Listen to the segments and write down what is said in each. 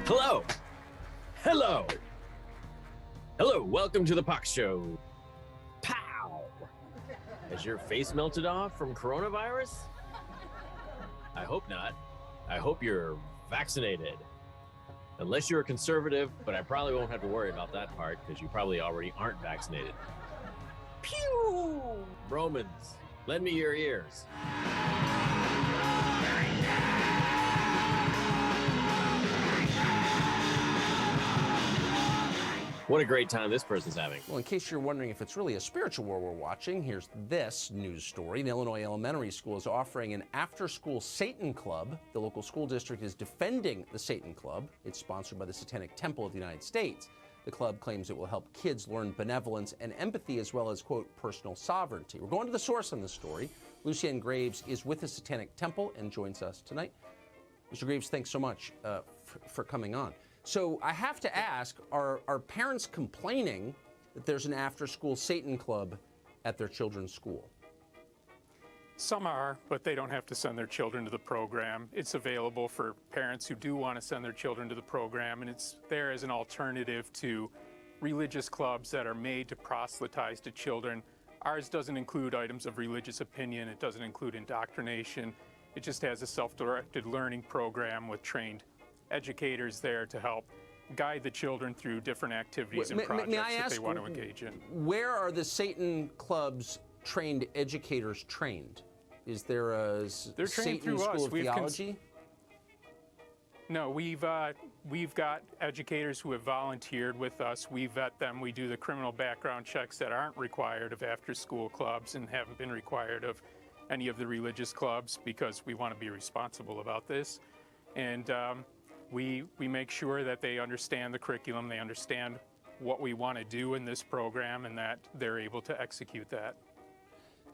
Hello. Hello. Hello. Welcome to the Pox Show. Pow. Has your face melted off from coronavirus? I hope not. I hope you're vaccinated. Unless you're a conservative, but I probably won't have to worry about that part because you probably already aren't vaccinated. Pew! Romans, lend me your ears. What a great time this person's having. Well, in case you're wondering if it's really a spiritual war we're watching, here's this news story. The Illinois Elementary School is offering an after-school Satan Club. The local school district is defending the Satan Club. It's sponsored by the Satanic Temple of the United States. The club claims it will help kids learn benevolence and empathy as well as, quote, personal sovereignty. We're going to the source on this story. Lucien Greaves is with the Satanic Temple and joins us tonight. Mr. Greaves, thanks so much for coming on. So I have to ask, are parents complaining that there's an after-school Satan Club at their children's school? Some are, but they don't have to send their children to the program. It's available for parents who do want to send their children to the program, and it's there as an alternative to religious clubs that are made to proselytize to children. Ours doesn't include items of religious opinion. It doesn't include indoctrination. It just has a self-directed learning program with trained educators there to help guide the children through different activities and projects that they want to engage in. Where are the Satan Club's trained educators trained? Is there a Satan School of Theology? No, we've got educators who have volunteered with us. We vet them. We do the criminal background checks that aren't required of after-school clubs and haven't been required of any of the religious clubs because we want to be responsible about this. And we make sure that they understand the curriculum, they understand what we want to do in this program, and that they're able to execute that.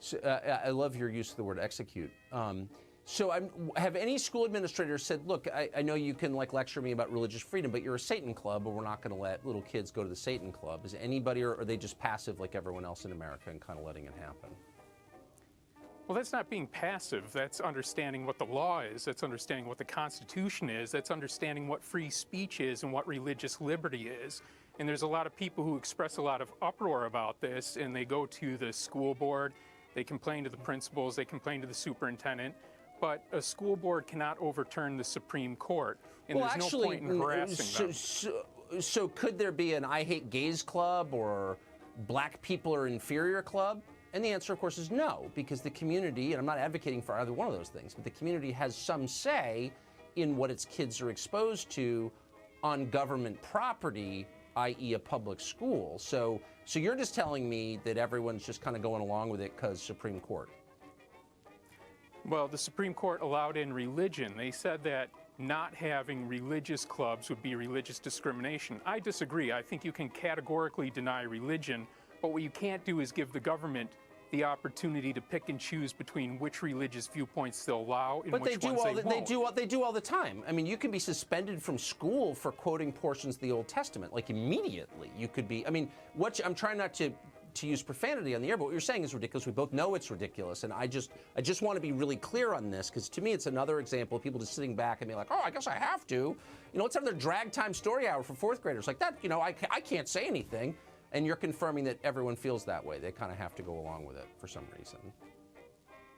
So, I love your use of the word execute. Have any school administrators said, look, I know you can lecture me about religious freedom, but you're a Satan Club, and we're not going to let little kids go to the Satan Club. Is anybody, or are they just passive like everyone else in America and kind of letting it happen? Well, that's not being passive. That's understanding what the law is. That's understanding what the Constitution is. That's understanding what free speech is and what religious liberty is. And there's a lot of people who express a lot of uproar about this, and they go to the school board, they complain to the principals, they complain to the superintendent, but a school board cannot overturn the Supreme Court, and well, there's no point in harassing them. So could there be an I Hate Gays Club or Black People Are Inferior Club? And the answer, of course, is no, because the community, and I'm not advocating for either one of those things, but the community has some say in what its kids are exposed to on government property, i.e. a public school. So you're just telling me that everyone's just kind of going along with it because Supreme Court. Well, the Supreme Court allowed in religion. They said that not having religious clubs would be religious discrimination. I disagree. I think you can categorically deny religion, but what you can't do is give the government the opportunity to pick and choose between which religious viewpoints they'll allow and which ones they won't. They do all the time. I mean, you can be suspended from school for quoting portions of the Old Testament, like immediately. You could be, I mean, I'm trying not to use profanity on the air, but what you're saying is ridiculous. We both know it's ridiculous, and I just want to be really clear on this, because to me it's another example of people just sitting back and being like, oh, I guess I have to. You know, let's have their drag time story hour for fourth graders. Like that, you know, I can't say anything. And you're confirming that everyone feels that way. They kind of have to go along with it for some reason.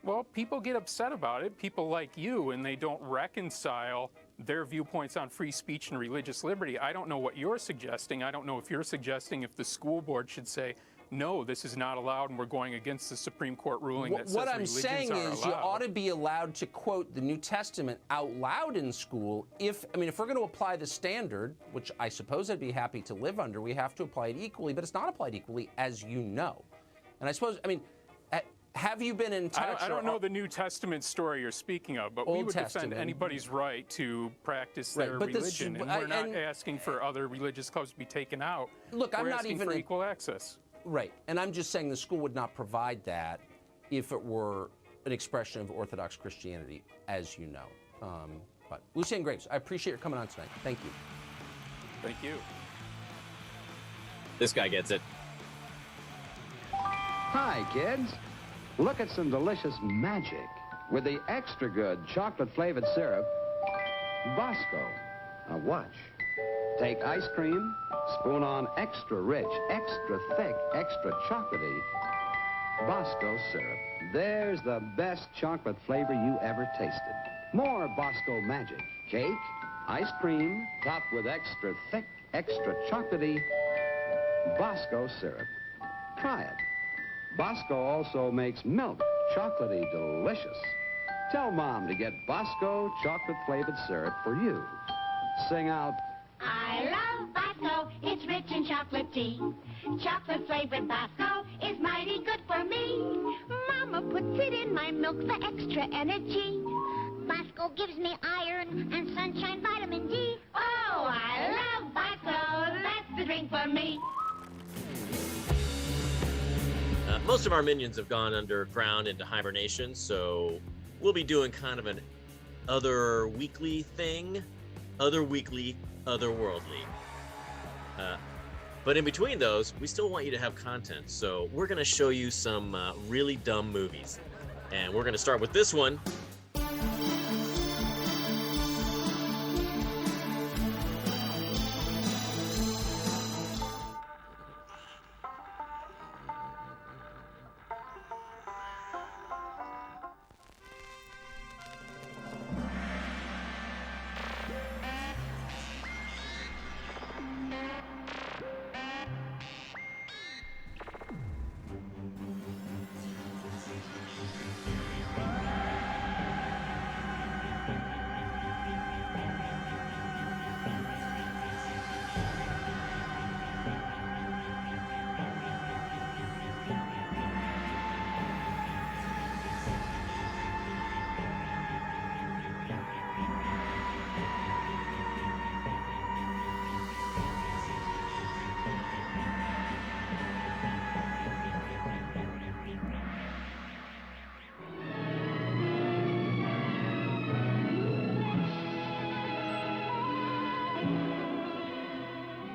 Well, people get upset about it, people like you, and they don't reconcile their viewpoints on free speech and religious liberty. I don't know what you're suggesting. I don't know if you're suggesting if the school board should say, no, this is not allowed, and we're going against the Supreme Court ruling that says religions are allowed. What I'm saying is you ought to be allowed to quote the New Testament out loud in school. If we're going to apply the standard, which I suppose I'd be happy to live under, we have to apply it equally, but it's not applied equally, as you know. And I suppose, have you been in touch? I don't know the New Testament story you're speaking of, but we would defend anybody's right to practice their religion, and we're not asking for other religious clubs to be taken out. Look, we're asking for equal access. Right, and I'm just saying the school would not provide that if it were an expression of Orthodox Christianity, as you know. But Lucien Greaves, I appreciate your coming on tonight. Thank you. Thank you. This guy gets it. Hi, kids. Look at some delicious magic with the extra good chocolate-flavored syrup, Bosco. Now watch. Take ice cream, spoon on extra rich, extra thick, extra chocolatey Bosco syrup. There's the best chocolate flavor you ever tasted. More Bosco magic. Cake, ice cream, topped with extra thick, extra chocolatey Bosco syrup. Try it. Bosco also makes milk chocolatey delicious. Tell Mom to get Bosco chocolate-flavored syrup for you. Sing out, I love Bosco. It's rich in chocolate tea. Chocolate-flavored Bosco is mighty good for me. Mama puts it in my milk for extra energy. Bosco gives me iron and sunshine vitamin D. Oh, I love Bosco. That's the drink for me. Most of our minions have gone underground into hibernation, so we'll be doing kind of an other weekly thing. Other weekly, otherworldly. But in between those, we still want you to have content. So we're going to show you some really dumb movies. And we're going to start with this one.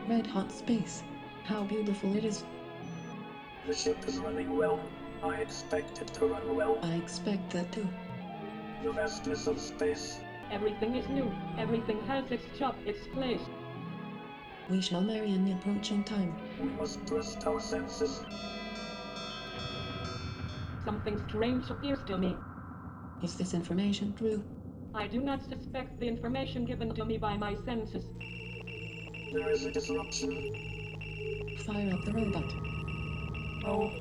Red hot space. How beautiful it is. The ship is running well. I expect it to run well. I expect that too. The vastness of space. Everything is new. Everything has its job, its place. We shall marry in the approaching time. We must trust our senses. Something strange appears to me. Is this information true? I do not suspect the information given to me by my senses. There is a disruption. Fire up the robot. Oh,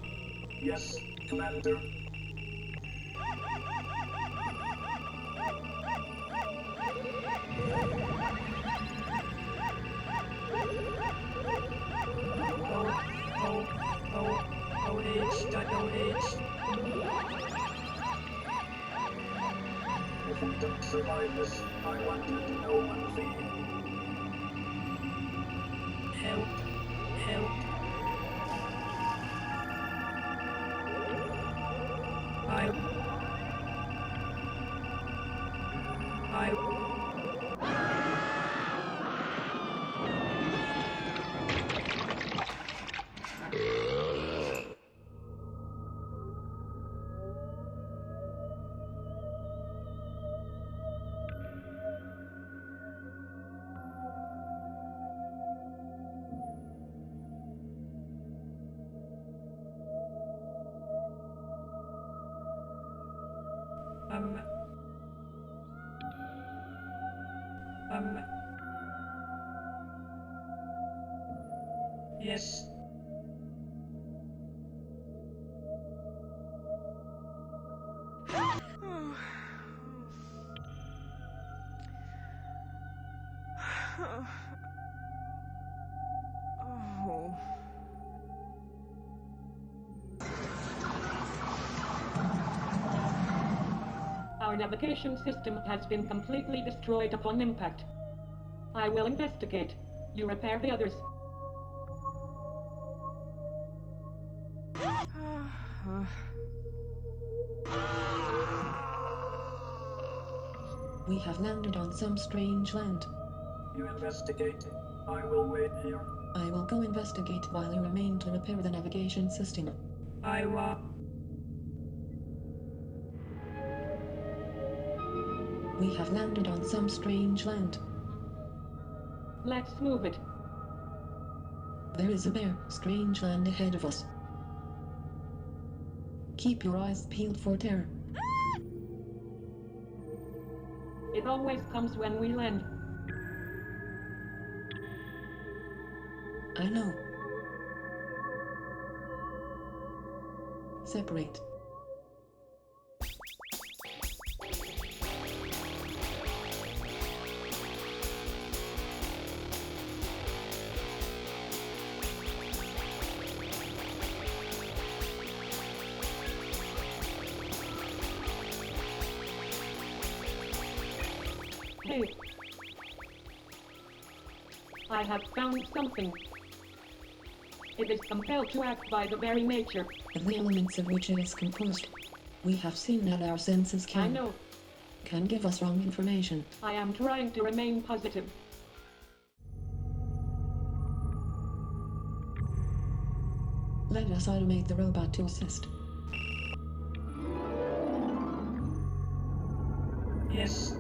yes, Commander. If we don't survive this, I want you to know one thing. Help. Help. Yes. Our navigation system has been completely destroyed upon impact. I will investigate. You repair the others. We have landed on some strange land. You investigate. I will wait here. I will go investigate while you remain to repair the navigation system. We have landed on some strange land. Let's move it. There is a bare, strange land ahead of us. Keep your eyes peeled for terror. It always comes when we land. I know. Separate. Hey. I have found something. It is compelled to act by the very nature. Of the elements of which it is composed. We have seen that our senses I know. can give us wrong information. I am trying to remain positive. Let us automate the robot to assist. Yes.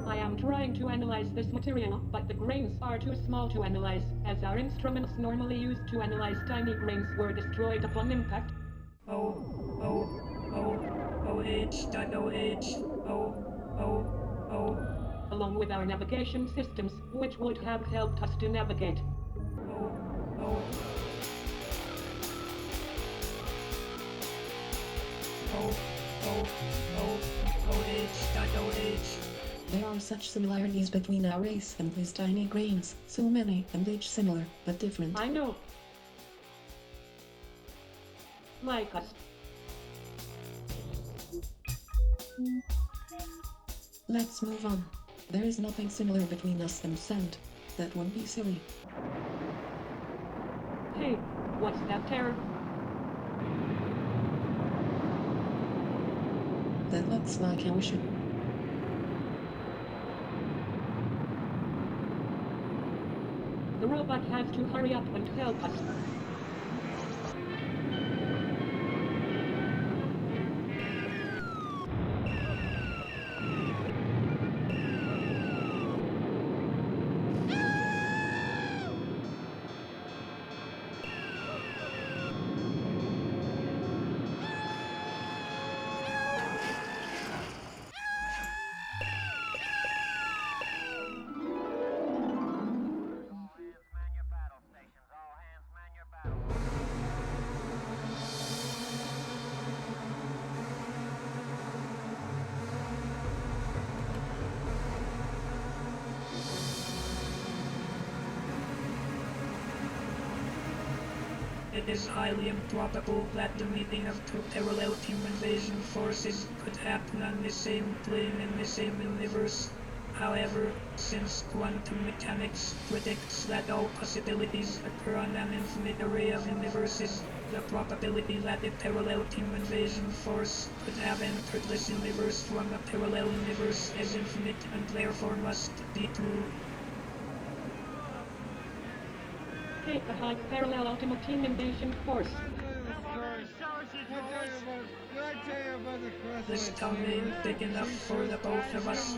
I am trying to analyze this material, but the grains are too small to analyze, as our instruments normally used to analyze tiny grains were destroyed upon impact. Along with our navigation systems, which would have helped us to navigate. There are such similarities between our race and these tiny grains, so many and each similar, but different. I know. Like us. Let's move on. There is nothing similar between us and sand. That would be silly. Hey, what's that terror? That looks like our ship. The robot has to hurry up and help us. It is highly improbable that the meeting of two parallel team invasion forces could happen on the same plane in the same universe. However, since quantum mechanics predicts that all possibilities occur on an infinite array of universes, the probability that a parallel team invasion force could have entered this universe from a parallel universe is infinite and therefore must be true. Take the high parallel ultimate team invasion force. This town ain't big enough for the both of us.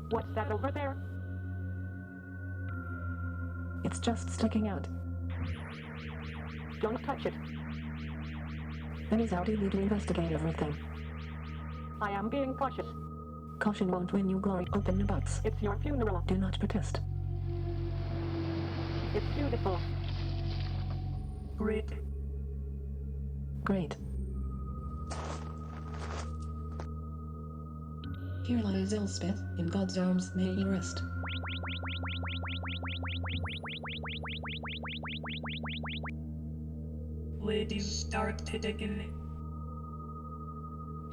What's that over there? It's just sticking out. Don't touch it. That is how you need to investigate everything. I am being cautious. Caution won't win you glory. Open the box. It's your funeral. Do not protest. It's beautiful. Great. Great. Here lies Elspeth, in God's arms may he rest. Ladies, start it again.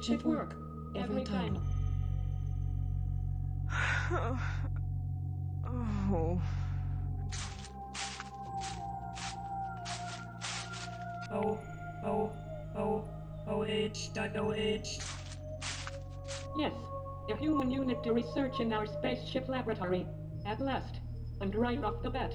Should work. Every time. Oh. OH.OH. Yes, a human unit to research in our spaceship laboratory. At last. And right off the bat.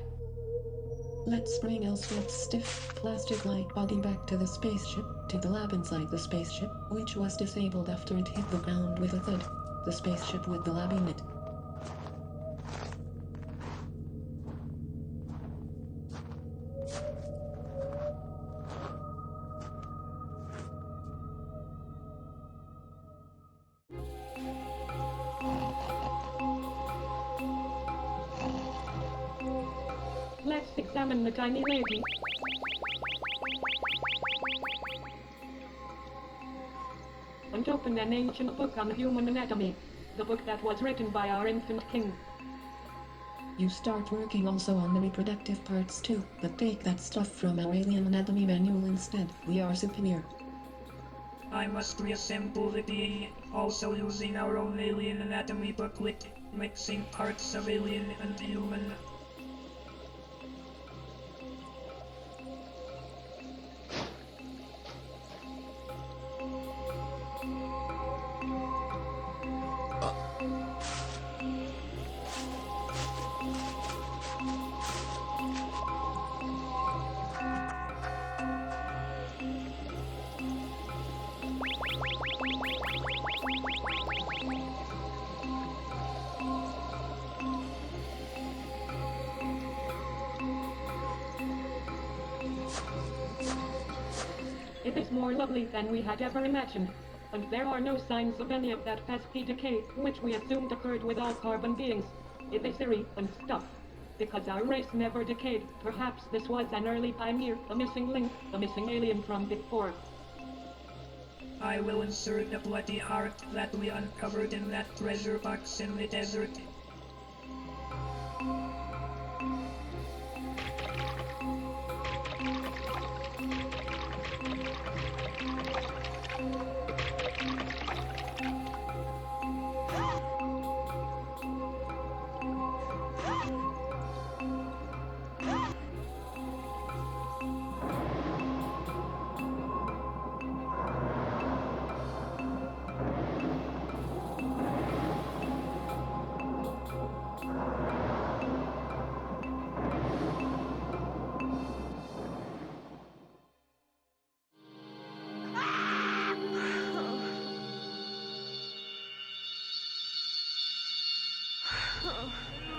Let's bring Elspeth's stiff, plastic-like body back to the spaceship, to the lab inside the spaceship, which was disabled after it hit the ground with a thud. The spaceship with the lab in it. Let's examine the tiny lady. And open an ancient book on human anatomy. The book that was written by our infant king. You start working also on the reproductive parts too, but take that stuff from our alien anatomy manual instead. We are superior. I must reassemble the DNA, also using our own alien anatomy booklet, mixing parts of alien and human. It is more lovely than we had ever imagined. And there are no signs of any of that pesky decay, which we assumed occurred with all carbon beings. It is eerie and stuff. Because our race never decayed, perhaps this was an early pioneer, a missing link, a missing alien from before. I will insert the bloody heart that we uncovered in that treasure box in the desert.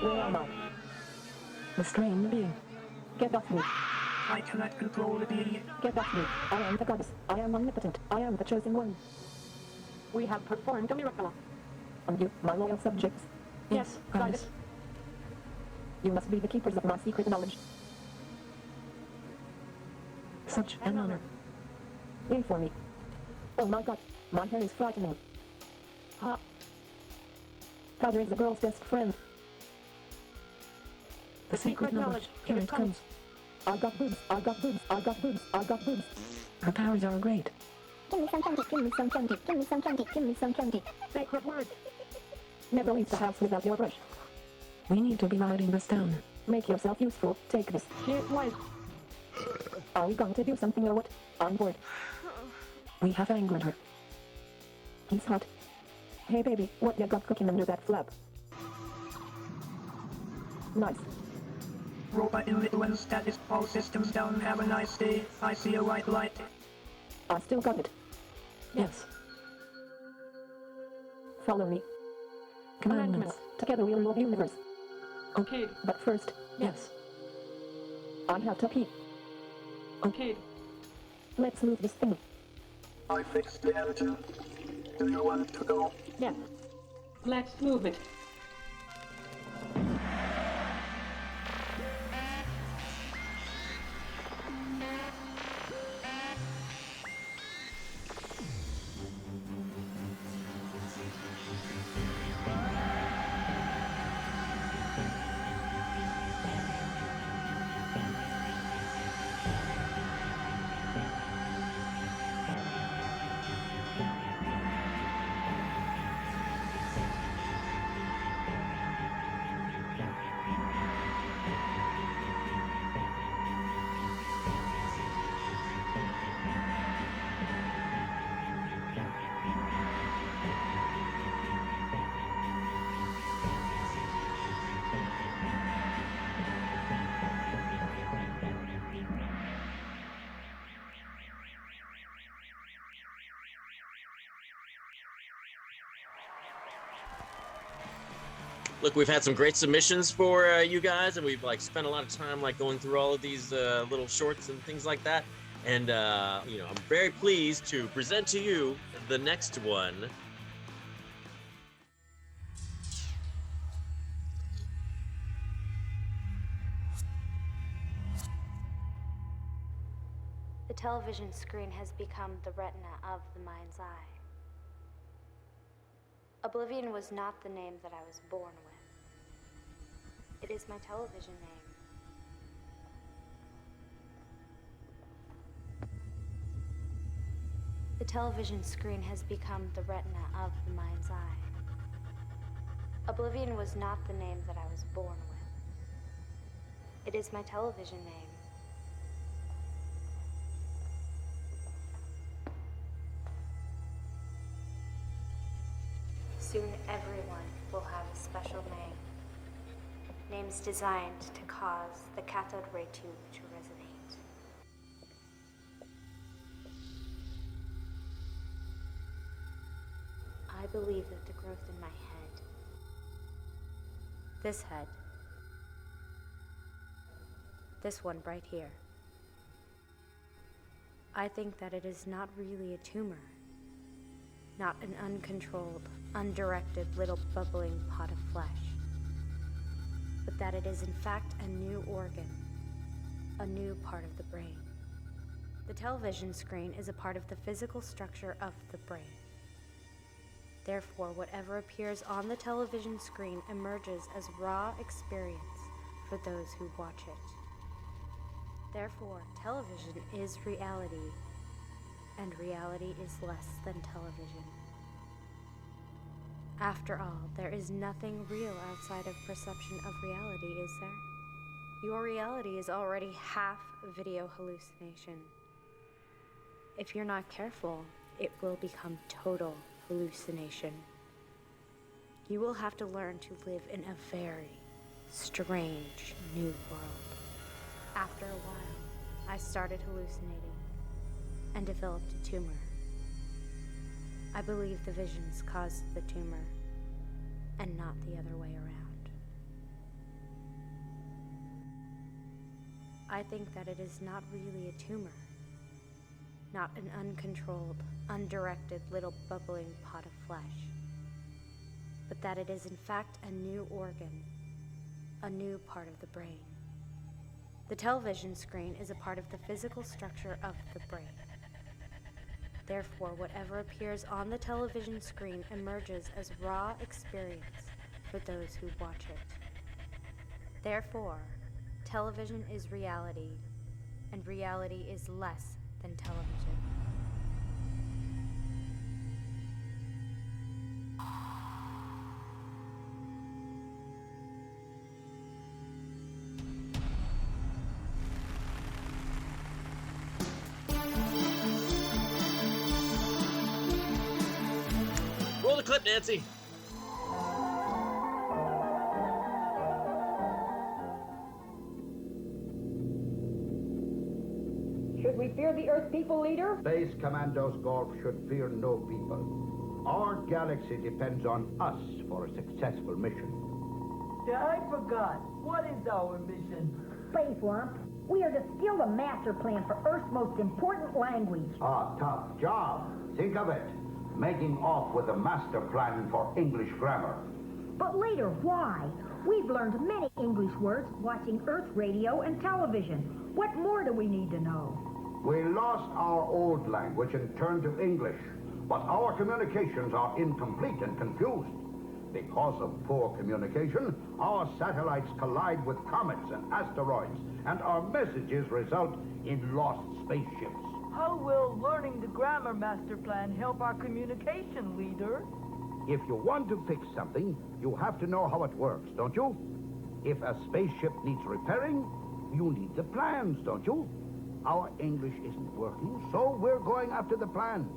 Where am I? The strange being. Get off me. I cannot control the being. Get off me. I am the goddess. I am omnipotent. I am the chosen one. We have performed a miracle. And you, my loyal subjects. Yes, goddess. You must be the keepers of my secret knowledge. Such an honor. Wait for me. Oh my god, my hair is frightening. Ha. Powder is the girl's best friend. The secret knowledge. Here it comes. I got boobs, I got boobs, I got boobs, I got boobs. Her powers are great. Give me some candy, give me some candy, give me some candy, give me some candy. Sacred word. Never leave the house without your brush. We need to be writing this down. Make yourself useful. Take this. Here's wise. Are we going to do something or what? On board. We have angered her. He's hot. Hey baby, what you got cooking under that flap? Nice. Robot in Lithuanian status, all systems down, have a nice day. I see a white light. I still got it. Yes. Follow me. Commandments. Together we'll rule the universe. Okay. But first, yes. I have to pee. Okay. Let's move this thing. I fixed the attitude. Do you want to go? Yeah. Let's move it. Look, we've had some great submissions for you guys, and we've spent a lot of time going through all of these little shorts and things like that. And I'm very pleased to present to you the next one. The television screen has become the retina of the mind's eye. Oblivion was not the name that I was born with. It is my television name. The television screen has become the retina of the mind's eye. Oblivion was not the name that I was born with. It is my television name. Soon everyone will have a special name. Names designed to cause the cathode ray tube to resonate. I believe that the growth in my head, this head, this one right here, I think that it is not really a tumor. Not an uncontrolled, undirected little bubbling pot of flesh, but that it is in fact a new organ, a new part of the brain. The television screen is a part of the physical structure of the brain. Therefore, whatever appears on the television screen emerges as raw experience for those who watch it. Therefore, television is reality, and reality is less than television. After all, there is nothing real outside of perception of reality, is there? Your reality is already half video hallucination. If you're not careful, it will become total hallucination. You will have to learn to live in a very strange new world. After a while, I started hallucinating and developed a tumor. I believe the visions caused the tumor, and not the other way around. I think that it is not really a tumor, not an uncontrolled, undirected little bubbling pot of flesh, but that it is in fact a new organ, a new part of the brain. The television screen is a part of the physical structure of the brain. Therefore, whatever appears on the television screen emerges as raw experience for those who watch it. Therefore, television is reality, and reality is less than television. Roll the clip, Nancy. Should we fear the Earth people, leader? Base Commandos Golf should fear no people. Our galaxy depends on us for a successful mission. Yeah, I forgot. What is our mission? Space Lump. We are to steal the master plan for Earth's most important language. A tough job. Think of it. Making off with a master plan for English grammar. But later, why? We've learned many English words watching Earth radio and television. What more do we need to know? We lost our old language and turned to English, but our communications are incomplete and confused. Because of poor communication, our satellites collide with comets and asteroids, and our messages result in lost spaceships. How will learning the grammar master plan help our communication, leader? If you want to fix something, you have to know how it works, don't you? If a spaceship needs repairing, you need the plans, don't you? Our English isn't working, so we're going after the plans.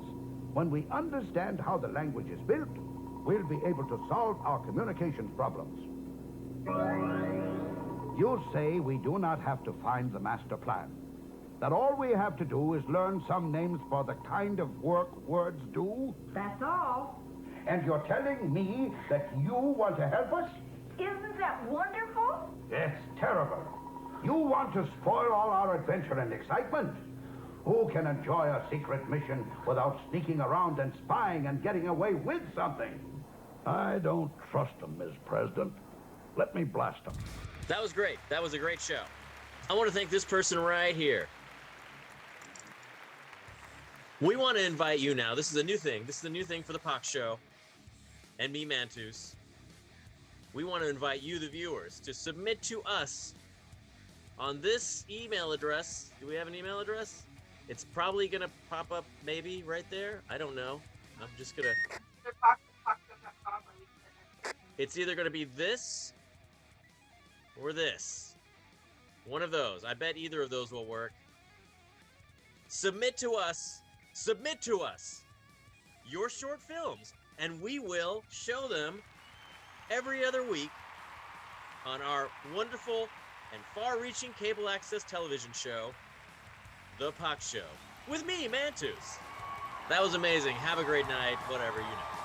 When we understand how the language is built, we'll be able to solve our communications problems. You say we do not have to find the master plan. That all we have to do is learn some names for the kind of work words do? That's all. And you're telling me that you want to help us? Isn't that wonderful? It's terrible. You want to spoil all our adventure and excitement. Who can enjoy a secret mission without sneaking around and spying and getting away with something? I don't trust them, Ms. President. Let me blast them. That was great. That was a great show. I want to thank this person right here. We want to invite you now. This is a new thing. This is a new thing for the Pox Show and me, Mantus. We want to invite you, the viewers, to submit to us on this email address. Do we have an email address? It's probably going to pop up maybe right there. I don't know. I'm just going to... It's either going to be this or this. One of those. I bet either of those will work. Submit to us your short films, and we will show them every other week on our wonderful and far-reaching cable access television show, The Pox Show, with me, Mantus. That was amazing. Have a great night, whatever, you know.